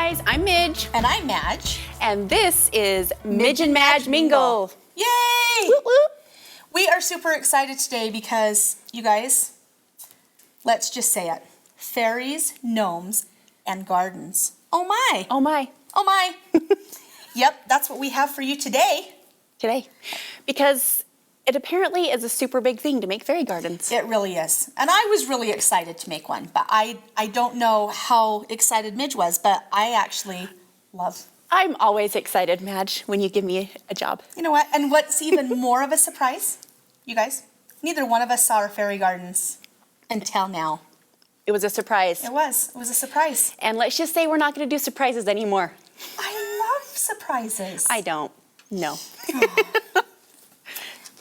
guys, I'm Midge. And I'm Madge. And this is Midge and Madge Mingle. Yay! Whoop, whoop. We are super excited today because, you guys, let's just say it. Fairies, gnomes, and gardens. Oh my. Oh my. Oh my. Yep, that's what we have for you today. Because it apparently is a super big thing to make fairy gardens. It really is. And I was really excited to make one, but I don't know how excited Midge was, but I actually love. I'm always excited, Madge, when you give me a job. You know what? And what's even more of a surprise, you guys, neither one of us saw our fairy gardens until now. It was a surprise. It was a surprise. And let's just say we're not going to do surprises anymore. I love surprises. I don't. No.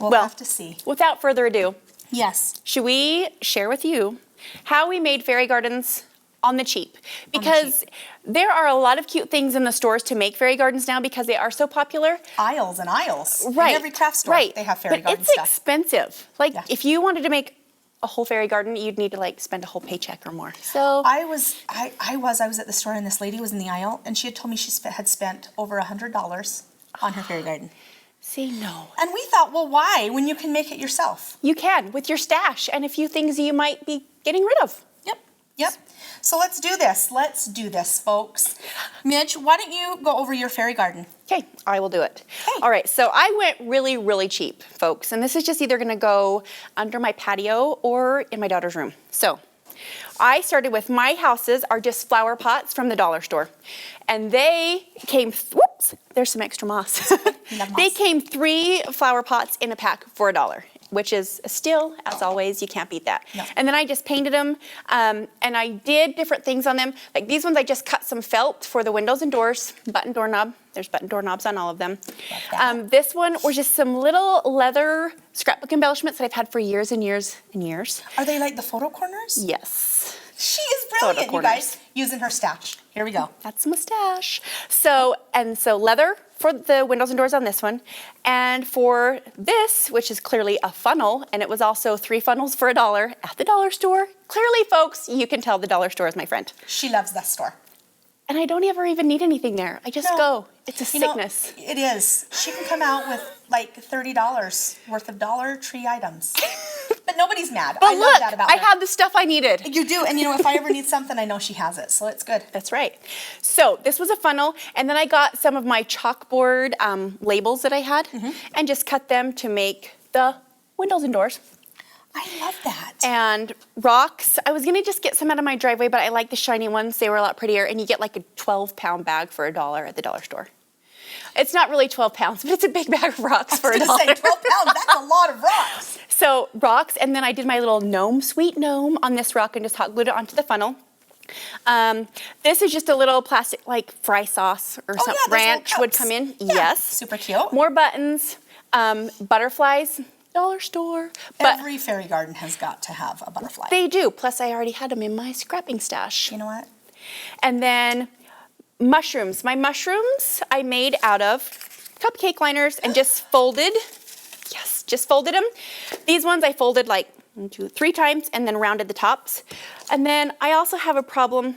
We'll have to see. Without further ado, yes. should we share with you how we made fairy gardens on the cheap? Because there are a lot of cute things in the stores to make fairy gardens now because they are so popular. Aisles and aisles. Right. In every craft store, they have fairy garden it's stuff. Expensive. Like, if you wanted to make a whole fairy garden, you'd need to like spend a whole paycheck or more. So I was at the store and this lady was in the aisle and she had told me she had spent over $100 on her fairy garden. See, no. And we thought, well, why when you can make it yourself? You can with your stash and a few things you might be getting rid of. Yep. So let's do this. Let's do this, folks. Midge, why don't you go over your fairy garden? Okay, I will do it. Okay. All right, so I went really, really cheap, folks. And this is just either gonna go under my patio or in my daughter's room. So I started with my houses are just flower pots from the dollar store. And they came, whoops, there's some extra moss. They came 3 flower pots in a pack for $1, which is still, as always, you can't beat that. No. And then I just painted them, and I did different things on them. Like these ones, I just cut some felt for the windows and doors, button doorknob. There's button doorknobs on all of them. This one was just some little leather scrapbook embellishments that I've had for years and years and years. Are they like the photo corners? Yes. She is brilliant, you guys. Using her stash. Here we go. That's a mustache. So leather for the windows and doors on this one. And for this, which is clearly a funnel, and it was also 3 funnels for $1 at the dollar store. Clearly, folks, you can tell the dollar store is my friend. She loves that store. And I don't ever even need anything there. I just go. It's a sickness. It is. She can come out with like $30 worth of Dollar Tree items. But nobody's mad. But I love that about her. I have the stuff I needed. You do, and you know, if I ever need something, I know she has it, so it's good. That's right. So this was a funnel, and then I got some of my chalkboard labels that I had, and just cut them to make the windows and doors. I love that. And rocks. I was gonna just get some out of my driveway, but I like the shiny ones. They were a lot prettier, and you get like a 12-pound bag for $1 at the dollar store. It's not really 12 pounds, but it's a big bag of rocks for $1. I was gonna say 12 pounds, that's a lot of rocks. So rocks, and then I did my little gnome, sweet gnome on this rock and just hot glued it onto the funnel. This is just a little plastic like fry sauce or something. Ranch would come in. Yeah, yes. Super cute. More buttons, butterflies, dollar store. But every fairy garden has got to have a butterfly. They do. Plus I already had them in my scrapping stash. You know what? And then mushrooms. My mushrooms I made out of cupcake liners and just folded. Yes, just folded them. These ones I folded like 1, 2, 3 times and then rounded the tops. And then I also have a problem.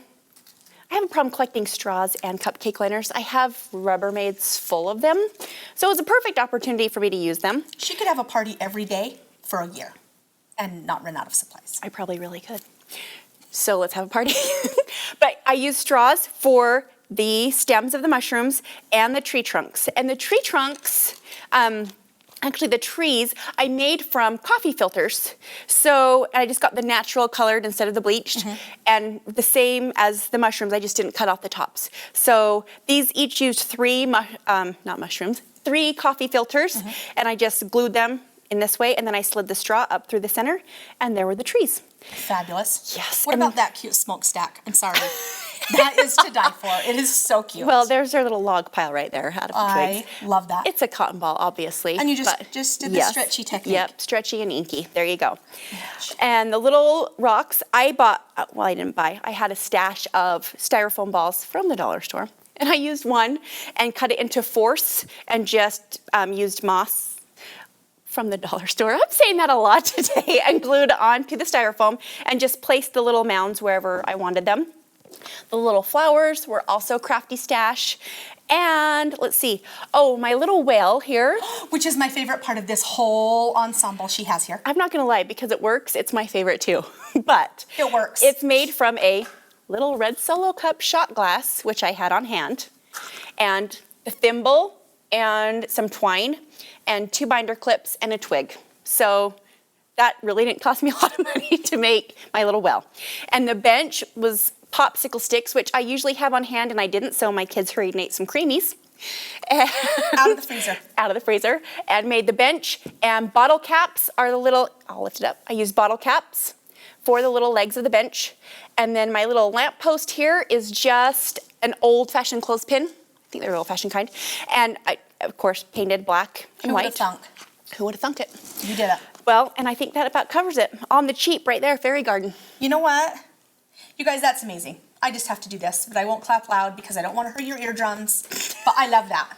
I have a problem collecting straws and cupcake liners. I have Rubbermaids full of them. So it was a perfect opportunity for me to use them. She could have a party every day for a year and not run out of supplies. I probably really could. So let's have a party. But I use straws for the stems of the mushrooms and the tree trunks. And the tree trunks, actually the trees, I made from coffee filters. So I just got the natural colored instead of the bleached. And the same as the mushrooms, I just didn't cut off the tops. So these each used 3 coffee filters. And I just glued them in this way, and then I slid the straw up through the center, and there were the trees. Fabulous. Yes. What about that cute smokestack? I'm sorry. That is to die for. It is so cute. Well, there's our little log pile right there out of the twigs. I love that. It's a cotton ball, obviously. And you just did the stretchy technique. Yep, stretchy and inky. There you go. And the little rocks, I bought, well, I didn't buy. I had a stash of styrofoam balls from the dollar store. And I used one and cut it into fourths and just used moss from the dollar store. I'm saying that a lot today, and glued onto the styrofoam and just placed the little mounds wherever I wanted them. The little flowers were also crafty stash. And let's see. Oh, my little whale here. Which is my favorite part of this whole ensemble she has here. I'm not gonna lie, because it works, it's my favorite too. But It works. it's made from a little red Solo cup shot glass, which I had on hand, and a thimble and some twine and 2 binder clips and a twig. So that really didn't cost me a lot of money to make my little well. And the bench was popsicle sticks, which I usually have on hand, and I didn't, so my kids hurried and ate some creamies. Out of the freezer. Out of the freezer, and made the bench. And bottle caps are the little, I'll lift it up. I use bottle caps for the little legs of the bench. And then my little lamp post here is just an old-fashioned clothespin. I think they're old-fashioned kind. And I, of course, painted black and Who would white. have thunk? Who would have thunk it? You did it. Well, and I think that about covers it. On the cheap, right there, Fairy Garden. You know what? You guys, that's amazing. I just have to do this, but I won't clap loud because I don't want to hurt your eardrums. But I love that.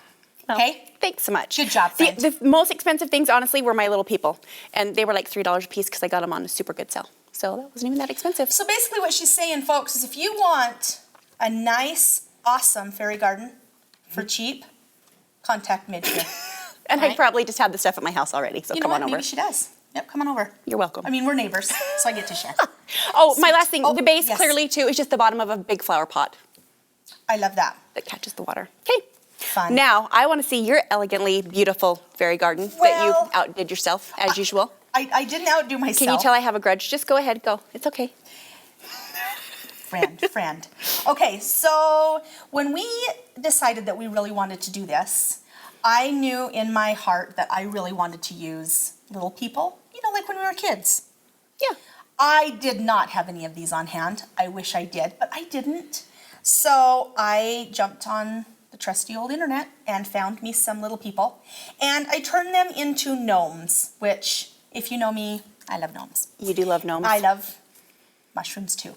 Okay? Well, thanks so much. Good job, friend. The most expensive things, honestly, were my little people. And they were like $3 a piece because I got them on a super good sale. So that wasn't even that expensive. So basically what she's saying, folks, is if you want a nice, awesome fairy garden for cheap, contact Midge here. And I Right. probably just have the stuff at my house already, so You know come what? on over. Maybe she does. Yep, come on over. You're welcome. I mean, we're neighbors, so I get to share. Oh, my last thing, Oh, the base yes. clearly too is just the bottom of a big flower pot I love that. that catches the water. Okay. Fun. Now, I want to see your elegantly beautiful fairy garden that Well, you outdid yourself, as usual. I didn't outdo myself. Can you tell I have a grudge? Just go ahead, go. It's okay. Friend. Okay, so when we decided that we really wanted to do this, I knew in my heart that I really wanted to use little people, you know, like when we were kids. Yeah. I did not have any of these on hand. I wish I did, but I didn't. So I jumped on the trusty old internet and found me some little people. And I turned them into gnomes, which, if you know me, I love gnomes. You do love gnomes. I love mushrooms too.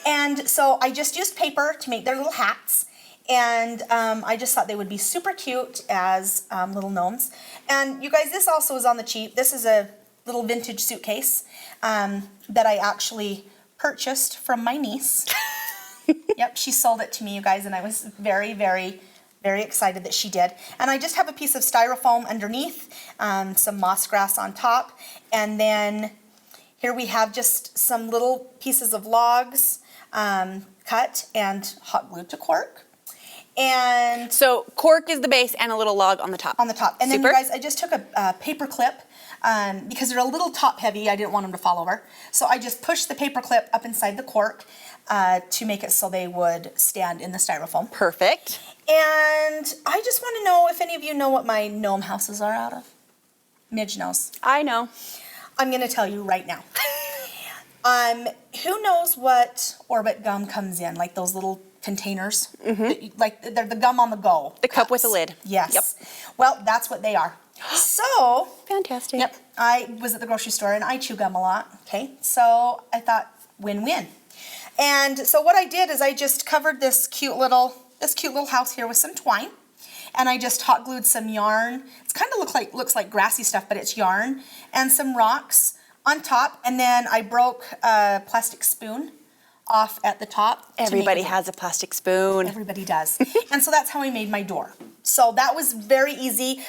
And so I just used paper to make their little hats. And I just thought they would be super cute as little gnomes. And you guys, this also is on the cheap. This is a little vintage suitcase that I actually purchased from my niece. Yep, she sold it to me, you guys, and I was very, very, very excited that she did. And I just have a piece of styrofoam underneath, some moss grass on top, and then here we have just some little pieces of logs cut and hot glued to cork. And So cork is the base and a little log on the top. on the top. And then Super. you guys, I just took a paper clip because they're a little top heavy. I didn't want them to fall over. So I just pushed the paper clip up inside the cork to make it so they would stand in the styrofoam. Perfect. And I just want to know if any of you know what my gnome houses are out of. Midge knows. I know. I'm going to tell you right now. Who knows what Orbit gum comes in? Like those little containers? Like they're the gum on the go. The cup with cups. a lid. Yes. Yep. Well, that's what they are. So, Fantastic. yep, I was at the grocery store and I chew gum a lot. Okay, so I thought win-win. And so what I did is I just covered this cute little house here with some twine, and I just hot glued some yarn. It's kind of looks like grassy stuff, but it's yarn, and some rocks on top. And then I broke a plastic spoon off at the top. Everybody has a plastic spoon. Everybody does. And so that's how I made my door. So that was very easy.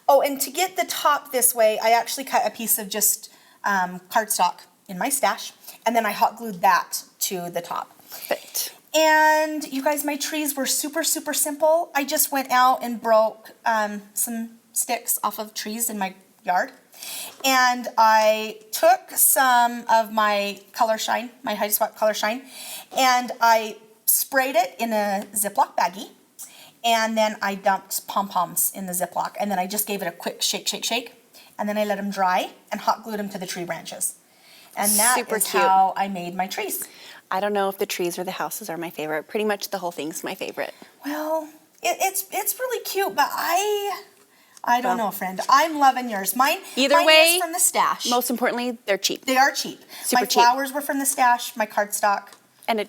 Oh, and to get the top this way, I actually cut a piece of just cardstock in my stash, and then I hot glued that to the top. Perfect. And you guys, my trees were super, super simple. I just went out and broke some sticks off of trees in my yard. And I took some of my Color Shine, my Hydro Swap Color Shine, and I sprayed it in a Ziploc baggie. And then I dumped pom-poms in the Ziploc. And then I just gave it a quick shake, shake, shake. And then I let them dry and hot glued them to the tree branches. And that Super is cute. how I made my trees. I don't know if the trees or the houses are my favorite. Pretty much the whole thing's my favorite. Well, it's really cute, but I don't know, friend. I'm loving yours. Mine Either way, is from the stash. Most importantly, they're cheap. They are cheap. Super my cheap. flowers were from the stash, my cardstock. And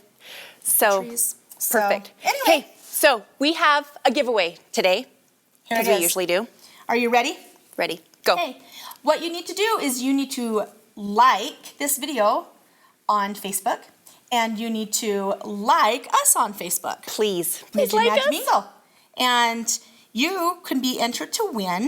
Trees. So, perfect. anyway. Okay, so we have a giveaway today, Here as it we is. usually do. Are you ready? Ready, go. Okay. What you need to do is you need to like this video on Facebook And you need to like us on Facebook. Please Midge like Madge us. Mingle. And you can be entered to win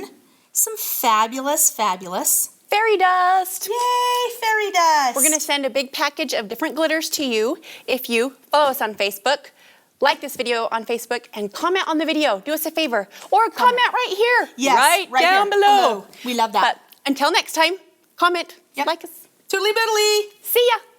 some fabulous Fairy dust. yay, fairy dust. We're going to send a big package of different glitters to you if you follow us on Facebook, like this video on Facebook, and comment on the video. Do us a favor. Or comment right here. Yes, right down here, below. We love that. But until next time, comment, Yep. like us. Toodly biddly. See ya.